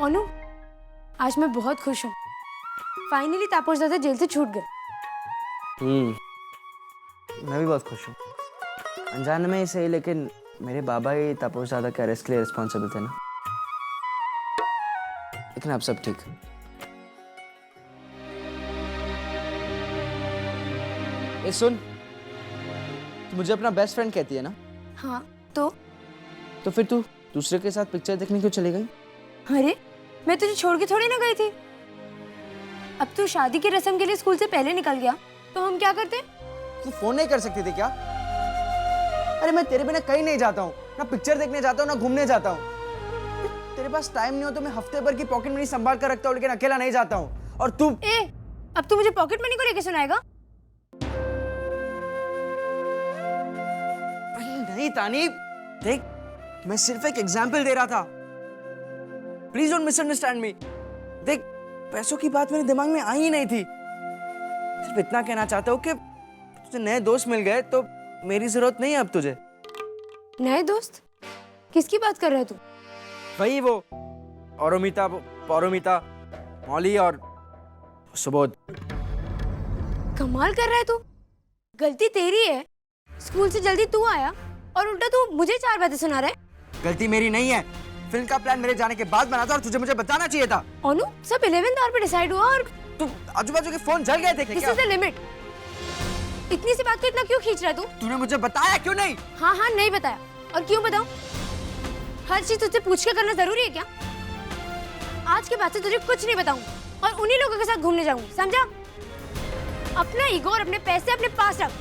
अनु, आज मैं बहुत खुश हूँ। फाइनली तापस दादा जेल से छूट गए। मैं भी बहुत खुश हूँ। अनजाने में ही सही, लेकिन मेरे बाबा ही तापस दादा के अरेस्ट के लिए रिस्पॉन्सिबल थे ना। लेकिन अब सब ठीक है। ए सुन, तू मुझे अपना बेस्ट फ्रेंड कहती है ना? हाँ तो फिर तू दूसरे के साथ पिक्चर देखने क्यों चली गई? अरे मैं तुझे छोड़ के थोड़ी ना गई थी। अब तू शादी की रस्म के लिए स्कूल से पहले निकल गया तो हम क्या करते? तू फोन नहीं कर सकती थी क्या? अरे मैं तेरे बिना कहीं नहीं जाता हूँ, ना पिक्चर देखने जाता हूँ ना घूमने जाता हूँ। तेरे पास टाइम नहीं हो तो मैं हफ्ते भर की पॉकेट मनी संभाल कर रखता हूँ, लेकिन अकेला नहीं जाता हूँ। और तू अब तू मुझे पॉकेट मनी को लेके सुनाएगा? नहीं तानी, देख मैं सिर्फ एक एग्जाम्पल दे रहा था। प्लीज डोंट मिसअंडरस्टैंड मी। देख पैसों की बात मेरे दिमाग में आई ही नहीं थी। सिर्फ इतना कहना चाहता हूँ कि तुझे नए दोस्त मिल गए तो मेरी जरूरत नहीं है अब तुझे। नए दोस्त? किसकी बात कर रहा है तू? वही वो औरोमिता, पौरोमिता, मौली और सुबोध। कमाल कर रहा है तू। गलती तेरी है। स्कूल से जल्दी तू आया और उल्टा तू मुझे 4 बातें सुना रहा है। गलती मेरी नहीं है। फिल्म का प्लान मेरे जाने के बाद बना था और तुझे मुझे बताना चाहिए था। अनु, सब 11th आवर पे डिसाइड हुआ और तू आजू बाजू के फोन जल गए थे क्या? This is the limit. इतनी सी बात को इतना क्यों खींच रहा है तू? तूने मुझे बताया क्यों नहीं? हाँ नहीं बताया। और क्यों बताऊं? हर चीज तुझसे पूछ के करना जरूरी है क्या? आज के बाद से तुझे कुछ नहीं बताऊंगी और उन्हीं लोगों के साथ घूमने जाऊंगी, समझा? अपना ईगो और अपने पैसे अपने पास रख।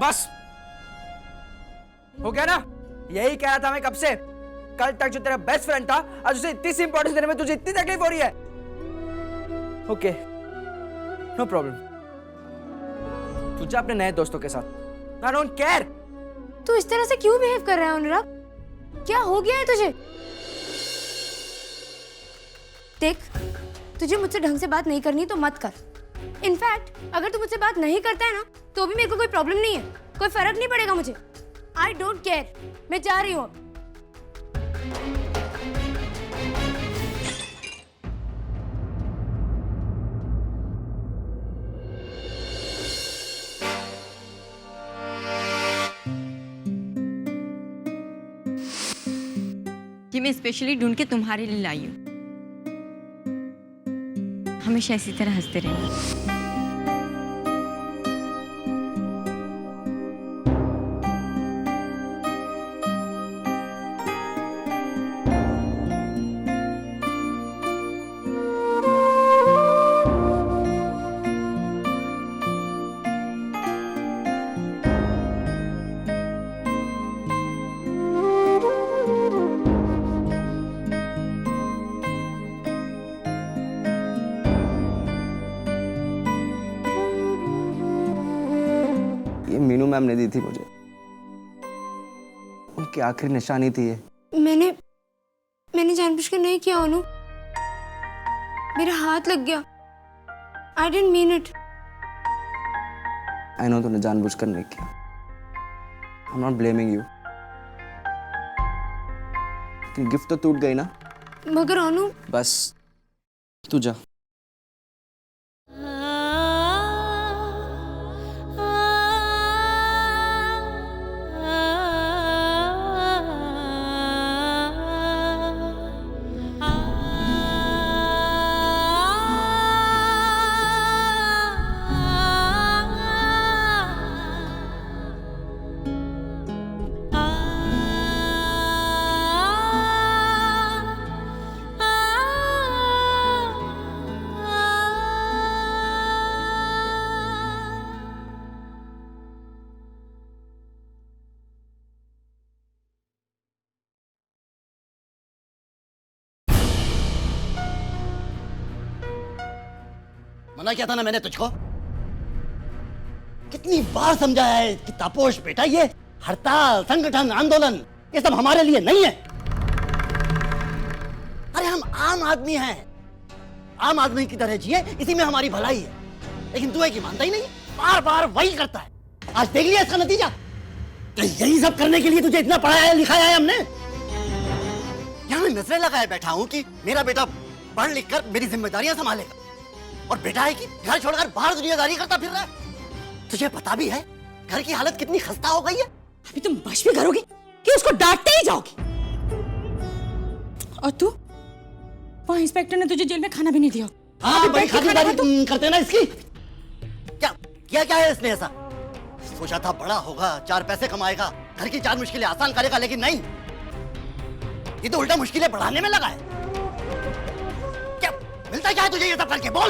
बस हो गया ना? यही कह रहा था मैं कब से। कल तक जो तेरा बेस्ट फ्रेंड था, आज उसे इतनी सी इंपॉर्टेंस देने में तुझे इतनी तकलीफ हो रही है। Okay, no problem. तू जा अपने नए दोस्तों के साथ। I don't care. तू इस तरह से क्यों बिहेव कर रहा है अनुराग? क्या हो गया है तुझे? देख, तुझे मुझसे ढंग से बात नहीं करनी तो मत कर। इनफैक्ट अगर तू मुझसे बात नहीं करता है ना तो भी मेरे को कोई प्रॉब्लम नहीं है, कोई फर्क नहीं पड़ेगा मुझे। आई डोंट केयर। मैं जा रही हूँ। ये मैं स्पेशली ढूंढ के तुम्हारे लिए लाई हूँ। हमेशा इसी तरह हंसते रहना। मीनू मैम ने दी थी मुझे, उनकी आखिरी निशानी थी ये। मैंने जानबूझ कर नहीं किया अनु। मेरा हाथ लग गया। I didn't mean it. I know तूने जानबूझकर नहीं किया। I am not blaming you. लेकिन गिफ्ट तो टूट गई ना। मगर अनु, बस तू जा। मना किया था ना मैंने तुझको। कितनी बार समझाया है कि तापोश बेटा, ये हड़ताल, संगठन, आंदोलन ये सब हमारे लिए नहीं है। अरे हम आम आदमी हैं, आम आदमी की तरह जिए, इसी में हमारी भलाई है। लेकिन तू है कि मानता ही नहीं, बार बार वही करता है। आज देख लिया इसका नतीजा। तो यही सब करने के लिए तुझे इतना पढ़ाया लिखाया है हमने। यहाँ मैं नजरें लगाए बैठा हूँ कि मेरा बेटा पढ़ लिख कर मेरी जिम्मेदारियां संभालेगा, और बेटा है कि घर छोड़कर बाहर दुनियादारी करता फिर रहा है। तुझे पता भी है घर की हालत कितनी खस्ता हो गई है। अभी तुम बश भी करोगी कि उसको डांटते ही जाओगी? और तू, वहां इंस्पेक्टर ने तुझे जेल में खाना भी नहीं दिया। हाँ, बड़ी खातिरदारी करते ना इसकी। क्या है इसने ऐसा? सोचा था बड़ा होगा, 4 पैसे कमाएगा, घर की 4 मुश्किलें आसान करेगा, लेकिन नहीं, ये तो उल्टा मुश्किलें बढ़ाने में लगा है। क्या मिलता क्या है तुझे ये सब करके? बोल।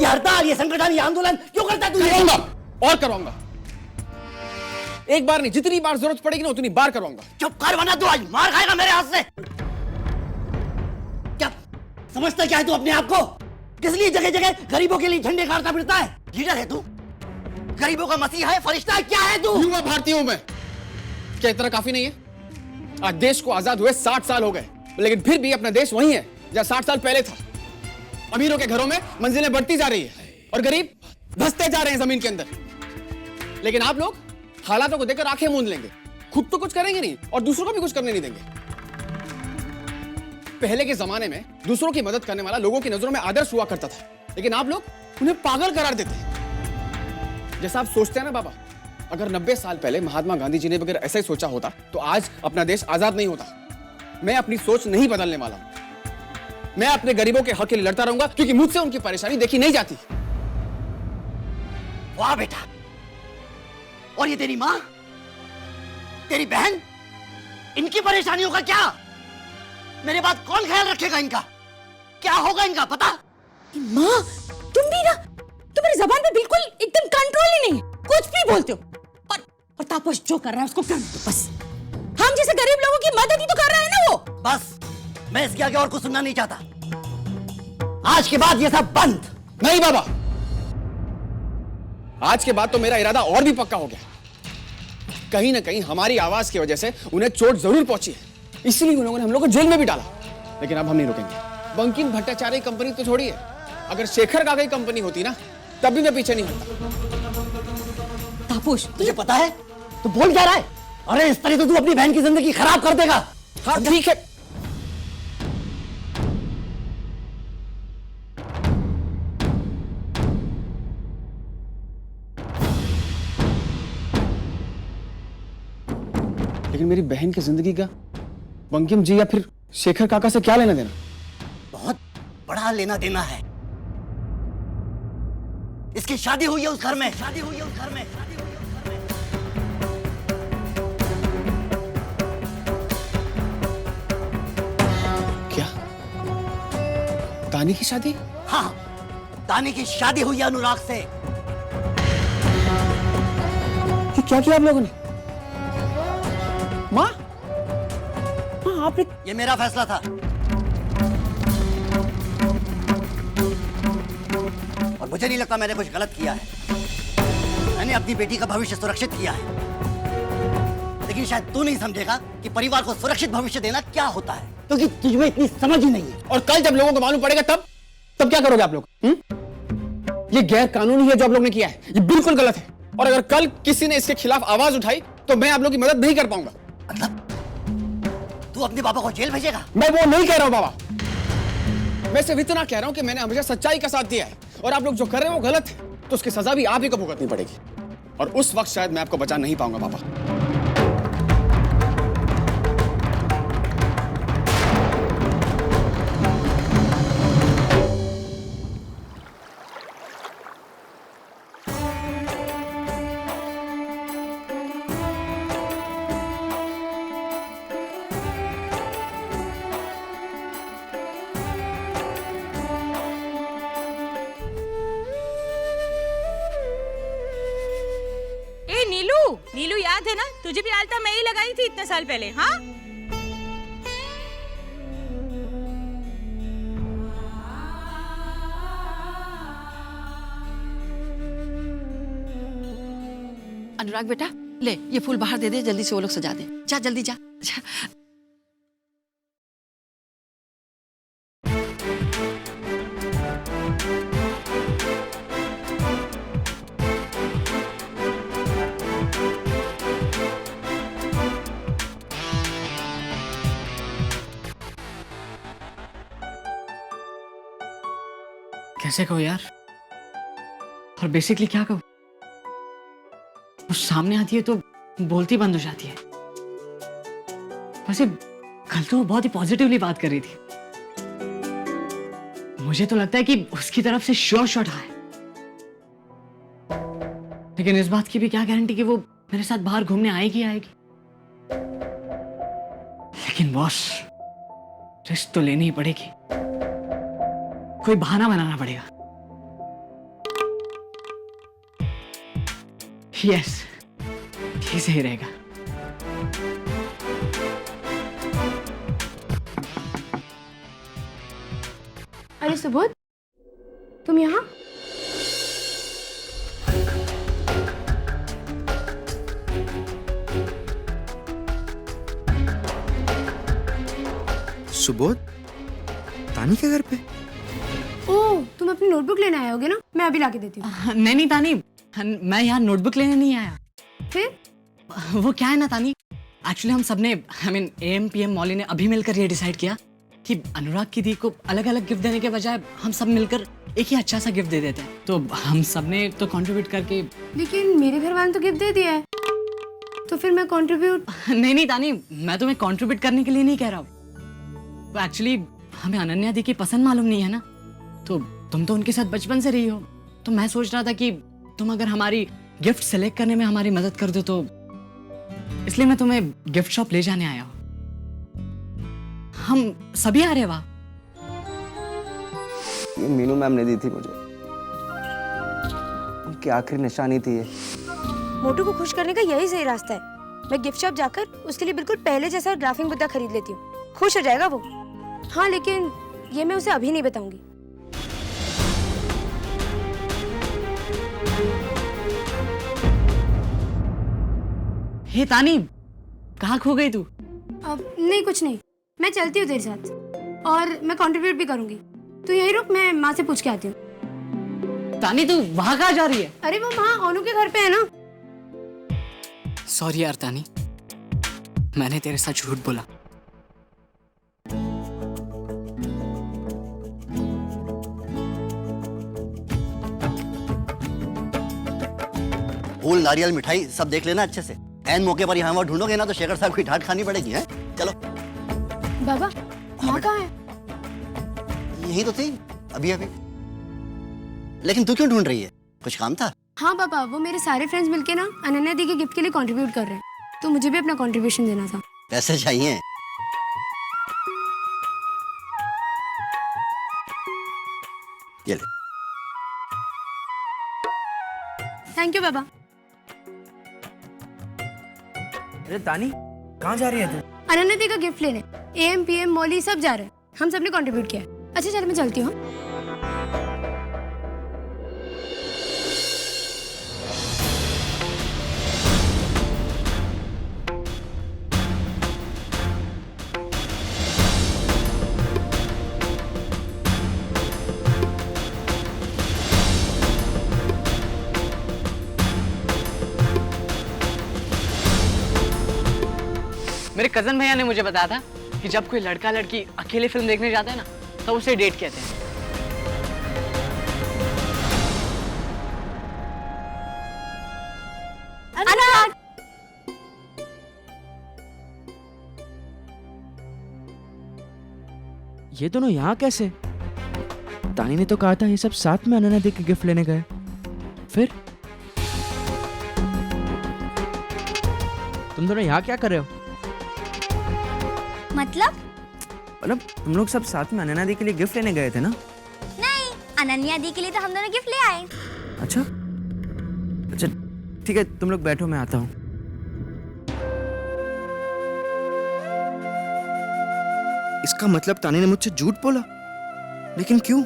ये हड़ताल, ये संगठन, ये आंदोलन क्यों करता है तू? करूंगा और करवाऊंगा। एक बार नहीं, जितनी बार जरूरत पड़ेगी ना उतनी बार करवाऊंगा। चुप कर, वरना तू आज मार खाएगा मेरे हाथ से। क्या समझता क्या है तू अपने आप को? किस लिए जगह जगह गरीबों के लिए झंडे गाड़ता फिरता है? लीडर है तू? गरीबों का मसीहा है, फरिश्ता है, क्या है तू? युवा भारतीय हूं मैं। क्या इतना काफी नहीं है? आज देश को आजाद हुए 60 साल हो गए, लेकिन फिर भी अपना देश वही है जहां 60 साल पहले था। अमीरों के घरों में मंजिलें बढ़ती जा रही है और गरीब धंसते जा रहे हैं जमीन के अंदर। लेकिन आप लोग हालातों को देखकर आंखें मूंद लेंगे, खुद तो कुछ करेंगे नहीं और दूसरों को भी कुछ करने नहीं देंगे। पहले के जमाने में दूसरों की मदद करने वाला लोगों की नजरों में आदर्श हुआ करता था, लेकिन आप लोग उन्हें पागल करार देते हैं। जैसा आप सोचते हैं ना बाबा, अगर 90 साल पहले महात्मा गांधी जी ने अगर ऐसा ही सोचा होता तो आज अपना देश आजाद नहीं होता। मैं अपनी सोच नहीं बदलने वाला हूं। मैं अपने गरीबों के हक के लिए लड़ता रहूंगा, क्योंकि मुझसे उनकी परेशानी देखी नहीं जाती। वाह बेटा। और ये तेरी माँ, तेरी बहन, इनकी परेशानियों का क्या? मेरे बाद कौन ख्याल रखेगा इनका? क्या होगा इनका पता? माँ, तुम भी ना, तुम्हारी जबान पे बिल्कुल एकदम कंट्रोल ही नहीं है, कुछ भी बोलते हो। और तापस जो कर रहा है उसको करने दो बस। हम जैसे गरीब लोगों की मदद ही तो कर रहा है ना वो। बस, मैं इसके आगे और कुछ सुनना नहीं चाहता। आज के बाद ये सब बंद। नहीं बाबा, आज के बाद तो मेरा इरादा और भी पक्का हो गया। कहीं ना कहीं हमारी आवाज की वजह से उन्हें चोट जरूर पहुंची है, इसलिए उन लोगों ने हम लोग को जेल में भी डाला। लेकिन अब हम नहीं रुकेंगे। बंकिम भट्टाचार्य की कंपनी तो छोड़िए, अगर शेखर का कोई कंपनी होती ना तब भी मैं पीछे नहीं हटता। तापस, तुझे पता है तू बोल क्या रहा है? अरे इस तरह तो तू अपनी बहन की जिंदगी खराब कर देगा। हाँ ठीक है। लेकिन मेरी बहन की जिंदगी का बंकिम जी या फिर शेखर काका से क्या लेना देना? बहुत बड़ा लेना देना है। इसकी शादी हुई है उस घर में, शादी हुई है उस घर में, शादी हुई है उस घर में। क्या दानी की शादी? हाँ, दानी की शादी हुई है अनुराग से। ये क्या किया आप लोगों ने? माँ, आपने? ये मेरा फैसला था और मुझे नहीं लगता मैंने कुछ गलत किया है। मैंने अपनी बेटी का भविष्य सुरक्षित किया है। लेकिन शायद तू नहीं समझेगा कि परिवार को सुरक्षित भविष्य देना क्या होता है, क्योंकि तुझमें इतनी समझ ही नहीं है। और कल जब लोगों को मालूम पड़ेगा तब क्या करोगे आप लोग? ये गैर कानूनी है जो आप लोग ने किया है, ये बिल्कुल गलत है। और अगर कल किसी ने इसके खिलाफ आवाज उठाई तो मैं आप लोग की मदद नहीं कर पाऊंगा। मतलब तू अपने पापा को जेल भेजेगा? मैं वो नहीं कह रहा हूं बाबा, मैं सिर्फ इतना कह रहा हूं कि मैंने हमेशा सच्चाई का साथ दिया है और आप लोग जो कर रहे हैं वो गलत है, तो उसकी सजा भी आप ही को भुगतनी पड़ेगी। और उस वक्त शायद मैं आपको बचा नहीं पाऊंगा पापा। नीलू याद है ना, तुझे भी आलता मैं ही लगाई थी इतने साल पहले। हाँ, अनुराग बेटा, ले ये फूल बाहर दे दे, जल्दी से वो लोग सजा दे। जा जल्दी जा। कैसे कहो यार? और बेसिकली क्या कहूँ? वो सामने आती है तो बोलती बंद हो जाती है। वैसे कल तो वो बहुत ही पॉजिटिवली बात कर रही थी। मुझे तो लगता है कि उसकी तरफ से श्योर शॉट है, लेकिन इस बात की भी क्या गारंटी कि वो मेरे साथ बाहर घूमने आएगी आएगी। लेकिन बॉस, रिस्क तो लेनी ही पड़ेगी, कोई बहाना बनाना पड़ेगा। यस, ये सही रहेगा। अरे सुबोध, तुम यहाँ? सुबोध, तानी के घर पे? ओह, तुम अपनी नोटबुक लेने आए होगे ना? मैं अभी लाके देती हूँ। नहीं तानी, मैं यहाँ नोटबुक लेने नहीं आया। फिर? वो क्या है ना तानी, एक्चुअली हम सबने AM PM मौली ने अभी मिलकर ये डिसाइड किया कि अनुराग की दी को अलग अलग गिफ्ट देने के बजाय हम सब मिलकर एक ही अच्छा सा गिफ्ट दे देते हैं। तो हम सबने तो कंट्रीब्यूट करके। लेकिन मेरे घर वालों ने तो गिफ्ट दे दिया है, तो फिर मैं कंट्रीब्यूट? नहीं तानी, मैं तुम्हें कंट्रीब्यूट करने के लिए नहीं कह रहा हूँ। एक्चुअली हमें अनन्या दी की पसंद मालूम नहीं है ना, तो तुम तो उनके साथ बचपन से रही हो, तो मैं सोच रहा था कि तुम अगर हमारी गिफ्ट सेलेक्ट करने में हमारी मदद कर दो, तो इसलिए मैं तुम्हें गिफ्ट शॉप ले जाने आया हूँ। हम सभी आ रहे। वाह, ये मीनू मैम ने दी थी मुझे, उनकी आखिरी निशानी थी ये। मोटू को खुश करने का यही सही रास्ता है। मैं गिफ्ट शॉप जाकर उसके लिए बिल्कुल पहले जैसा ग्राफिंग बुद्धा खरीद लेती हूँ, खुश हो जाएगा वो। हाँ, लेकिन ये मैं उसे अभी नहीं बताऊंगी। हे तानी, कहाँ खो गई तू? अब नहीं, कुछ नहीं, मैं चलती हूँ तेरे साथ, और मैं कंट्रीब्यूट भी करूंगी। तू यहीं रुक, मैं माँ से पूछ के आती हूँ। तानी, तू वहाँ कहाँ जा रही है? अरे वो वहाँ अनु के घर पे है ना। सॉरी यार तानी, मैंने तेरे साथ झूठ बोला। फूल, नारियल, मिठाई सब देख लेना अच्छे से। ऐन मौके पर यहाँ वहाँ ढूंढोगे ना तो शेखर साहब की डांट खानी पड़ेगी। है चलो। बाबा, माँ कहाँ है? यही तो थी अभी अभी। लेकिन तू क्यों ढूंढ रही है? कुछ काम था? हाँ बाबा, वो मेरे सारे फ्रेंड्स मिलके ना अनन्या दी के गिफ्ट के लिए कंट्रीब्यूट कर रहे हैं, तो मुझे भी अपना कंट्रीब्यूशन देना था। पैसे चाहिए? ये ले। थैंक यू बाबा। अरे तानी, कहाँ जा रही है तू? अनन्या दी का गिफ्ट लेने AM PM मौली सब जा रहे हैं, हम सबने कंट्रीब्यूट किया है। अच्छा चल, मैं चलती हूँ। मेरे कजन भैया ने मुझे बताया था कि जब कोई लड़का लड़की अकेले फिल्म देखने जाते हैं ना, तो उसे डेट कहते हैं। अनुराग, ये दोनों यहाँ कैसे? तानी ने तो कहा था ये सब साथ में अनन्या दी के गिफ्ट लेने गए। फिर तुम दोनों यहाँ क्या कर रहे हो? मतलब तुम लोग सब साथ में अनन्या दी के लिए गिफ्ट लेने गए थे ना? नहीं, अनन्या दी के लिए तो हम दोनों गिफ्ट ले आए। अच्छा अच्छा, ठीक है, तुम लोग बैठो, मैं आता हूँ। इसका मतलब तानी ने मुझसे झूठ बोला, लेकिन क्यों?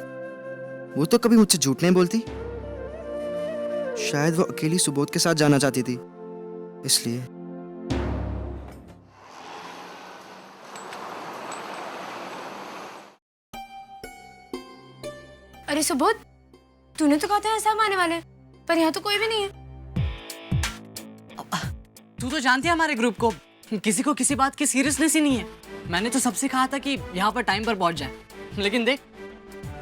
वो तो कभी मुझसे झूठ नहीं बोलती। शायद वो अकेली सुबोध के साथ जाना चाहती थी, इसलिए। अरे सुबोध, तूने तो कहा था सब आने वाले, पर यहाँ तो कोई भी नहीं है। तू तो जानती है हमारे ग्रुप को, किसी को किसी बात की सीरियसनेस ही नहीं है। मैंने तो सबसे कहा था कि यहाँ पर टाइम पर पहुंच जाए, लेकिन देख,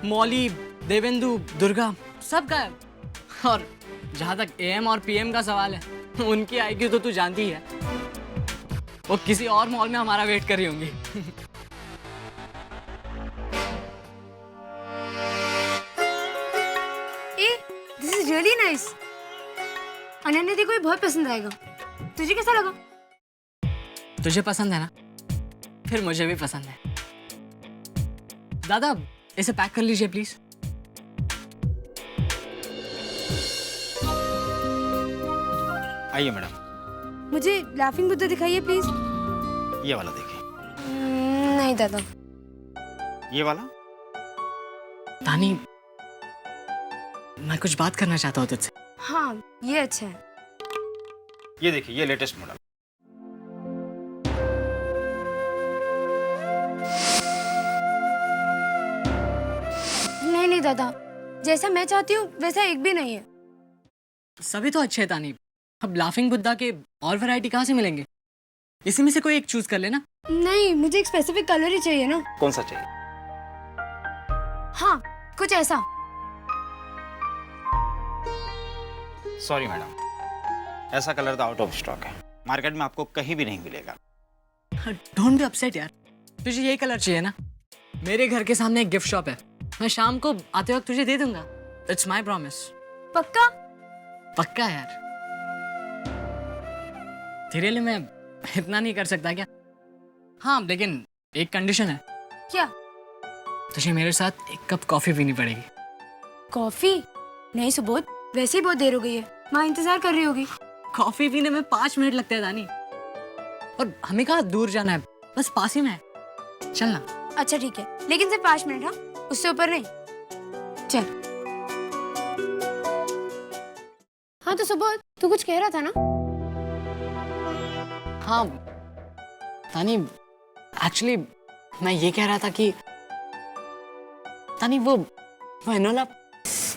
मौली, देवेंदु, दुर्गा सब गायब। और जहां तक एएम और पीएम का सवाल है, उनकी आईक्यू तो तू जानती ही है। वो किसी और मॉल में हमारा वेट कर रही होंगी। This is really nice. Ananya दी को ये बहुत पसंद आएगा। तुझे कैसा लगा? तुझे पसंद है ना, फिर मुझे भी पसंद है। दादा इसे पैक कर लीजिए प्लीज। आइए मैडम। मुझे लाफिंग बुद्धा दिखाइए प्लीज। ये वाला देखिए। नहीं दादा। ये वाला? तानी, मैं कुछ बात करना चाहता हूँ तुझसे। हाँ ये अच्छा है। ये देखिए, ये लेटेस्ट मॉडल। नहीं नहीं दादा, जैसा मैं चाहती हूँ वैसा एक भी नहीं है। सभी तो अच्छे हैं तानी। अब लाफिंग बुद्धा के और वैरायटी कहाँ से मिलेंगे? इसी में से कोई एक चूज कर लेना। नहीं, मुझे एक स्पेसिफिक कलर ही चाहिए ना। कौन सा चाहिए? हाँ कुछ ऐसा। सॉरी मैडम, ऐसा कलर तो आउट ऑफ स्टॉक है, मार्केट में आपको कहीं भी नहीं मिलेगा। डोंट बी अपसेट यार, तुझे यही कलर चाहिए ना? मेरे घर के सामने एक गिफ्ट शॉप है, मैं शाम को आते वक्त तुझे दे दूंगा। It's my promise. पक्का? पक्का यार। तेरे लिए मैं इतना नहीं कर सकता क्या? हाँ लेकिन एक कंडीशन है। क्या? तुझे मेरे साथ एक कप कॉफी पीनी पड़ेगी। कॉफी? नहीं सुबोध, वैसे ही बहुत देर हो गई है, माँ इंतजार कर रही होगी। कॉफी पीने में 5 मिनट लगते हैं दानी, और हमें कहाँ दूर जाना है, बस पास ही में है। चलना। अच्छा ठीक है, लेकिन सिर्फ 5 मिनट। हाँ, उससे ऊपर नहीं। चल। हाँ तो सुबोध, तू कुछ कह रहा था ना? हाँ तानी, एक्चुअली मैं ये कह रहा था कि तानी वो Enola.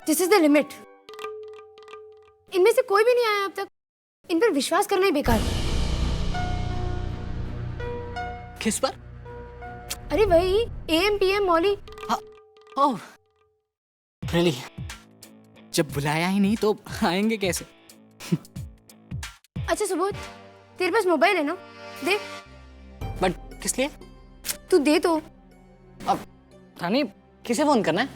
This is the limit. इनमें से कोई भी नहीं आया अब तक। इन पर विश्वास करना ही बेकार है। किस पर? अरे वही AM PM Mauli. Oh really? जब बुलाया ही नहीं तो आएंगे कैसे? अच्छा सुबोध, तेरे पास मोबाइल है ना? दे। बट किस लिए? तू दे तो। अब तानी किसे फोन करना है?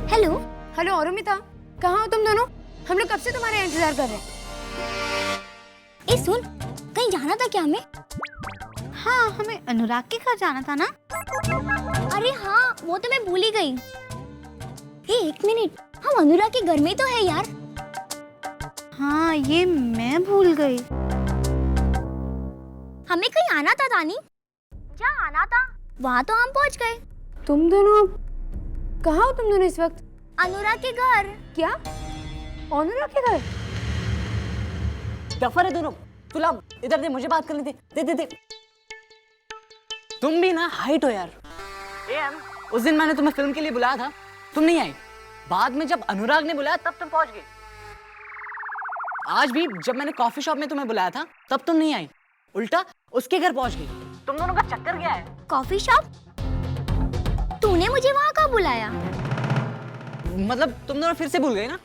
हेलो हेलो अरुमिता, कहाँ हो तुम दोनों? हम लोग कब से तुम्हारे इंतजार कर रहे हैं। ए सुन, कहीं जाना था क्या हमें? हाँ, हमें अनुराग के घर जाना था ना। अरे हाँ, वो तो मैं भूल ही गई। एक मिनट, हम अनुराग के घर में तो है यार। हाँ ये मैं भूल गई। हमें कहीं आना था तानी। जहाँ आना था वहाँ तो हम पहुँच गए। तुम दोनों कहाँ हो तुम दोनों इस वक्त? अनुराग के घर। क्या? अनुराग के घर? डफर है दोनों। तुला इधर दे, मुझे बात करनी थी। दे दे दे। तुम भी ना हाइट हो यार। एएम, उस दिन मैंने तुम्हें फिल्म के लिए बुलाया था, तुम नहीं आई। बाद में जब अनुराग ने बुलाया तब तुम पहुंच गई। आज भी जब मैंने कॉफी शॉप में तुम्हें बुलाया था तब तुम नहीं आई, उल्टा उसके घर पहुंच गई। तुम दोनों का चक्कर क्या है? Coffee shop? तूने मुझे वहाँ कब बुलाया? मतलब तुम दोनों फिर से भूल गए ना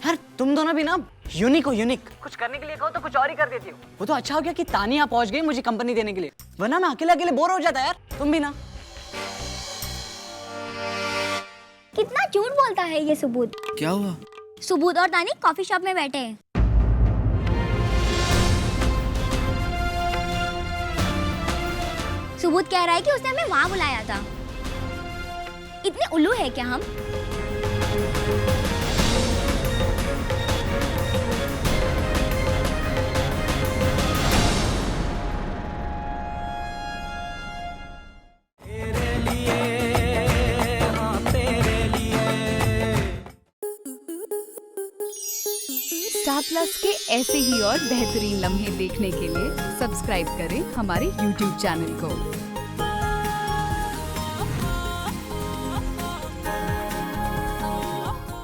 यार। तुम दोनों भी ना यूनिक हो, यूनिक। कुछ करने के लिए कहो तो कुछ और ही कर देती हो। वो तो अच्छा हो गया कि तानी यहाँ पहुंच गई मुझे कंपनी देने के लिए, वरना मैं अकेले अकेले बोर हो जाता यार। तुम भी ना। कितना झूठ बोलता है ये सुबोध। क्या हुआ? सुबोध और तानी कॉफी शॉप में बैठे हैं। सुबोध कह रहा है कि उसने हमें वहाँ बुलाया था। इतने उल्लू है क्या हम? स्टार प्लस के ऐसे ही और बेहतरीन लम्हे देखने के लिए सब्सक्राइब करें हमारे YouTube चैनल को।